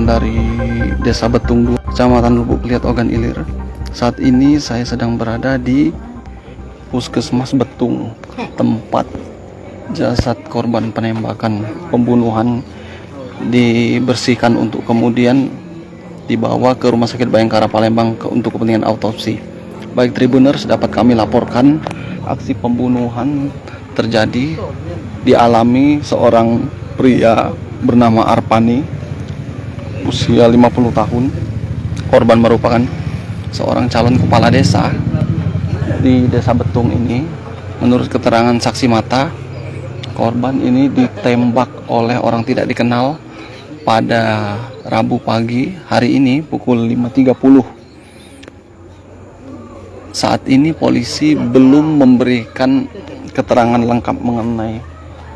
Dari Desa Betung 2, Kecamatan Lubuk Liat, Ogan Ilir. Saat ini saya sedang berada di Puskesmas Betung, tempat jasad korban penembakan pembunuhan dibersihkan untuk kemudian dibawa ke Rumah Sakit Bayangkara Palembang untuk kepentingan autopsi. Baik Tribuners, dapat kami laporkan aksi pembunuhan terjadi dialami seorang pria bernama Arpani, usia 50 tahun. Korban merupakan seorang calon kepala desa di Desa Betung ini. Menurut keterangan saksi mata, korban ini ditembak oleh orang tidak dikenal pada Rabu pagi hari ini pukul 5.30. Saat ini polisi belum memberikan keterangan lengkap mengenai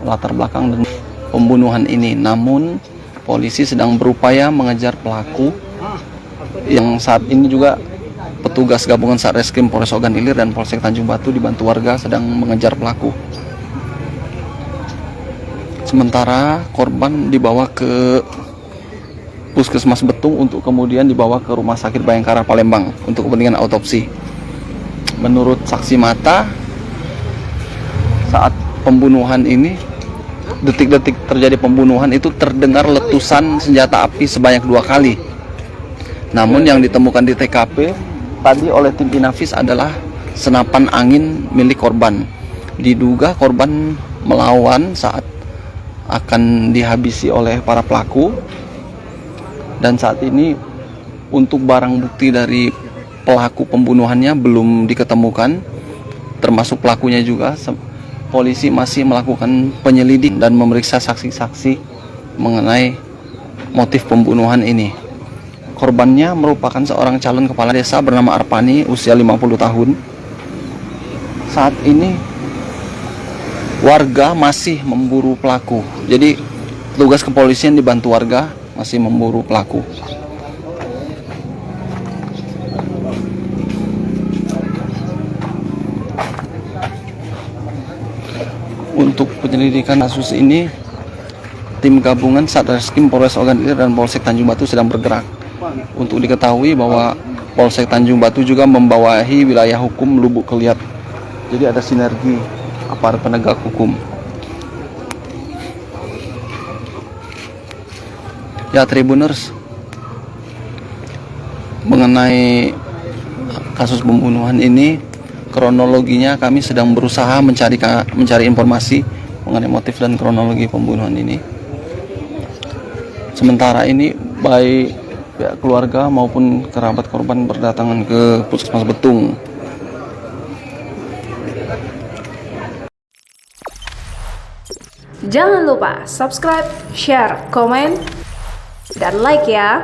latar belakang dan pembunuhan ini. Namun polisi sedang berupaya mengejar pelaku, yang saat ini juga petugas gabungan Satreskrim Polres Ogan Ilir dan Polsek Tanjung Batu dibantu warga sedang mengejar pelaku. Sementara korban dibawa ke Puskesmas Betung untuk kemudian dibawa ke Rumah Sakit Bayangkara Palembang untuk kepentingan autopsi. Menurut saksi mata, saat pembunuhan ini, detik-detik terjadi pembunuhan itu terdengar letusan senjata api sebanyak 2 kali. Namun yang ditemukan di TKP tadi oleh tim Inafis adalah senapan angin milik korban. Diduga korban melawan saat akan dihabisi oleh para pelaku. Dan saat ini untuk barang bukti dari pelaku pembunuhannya belum diketemukan, termasuk pelakunya juga. Polisi masih melakukan penyelidik dan memeriksa saksi-saksi mengenai motif pembunuhan ini. Korbannya merupakan seorang calon kepala desa bernama Arpani, usia 50 tahun. Saat ini warga masih memburu pelaku. Jadi petugas kepolisian dibantu warga masih memburu pelaku. Untuk penyelidikan kasus ini, tim gabungan Satreskrim Polres Ogan Ilir dan Polsek Tanjung Batu sedang bergerak. Untuk diketahui bahwa Polsek Tanjung Batu juga membawahi wilayah hukum Lubuk Liat. Jadi ada sinergi aparat penegak hukum. Ya Tribuners, mengenai kasus pembunuhan ini, kronologinya kami sedang berusaha mencari informasi mengenai motif dan kronologi pembunuhan ini. Sementara ini baik pihak keluarga maupun kerabat korban berdatangan ke Puskesmas Betung. Jangan lupa subscribe, share, komen, dan like ya.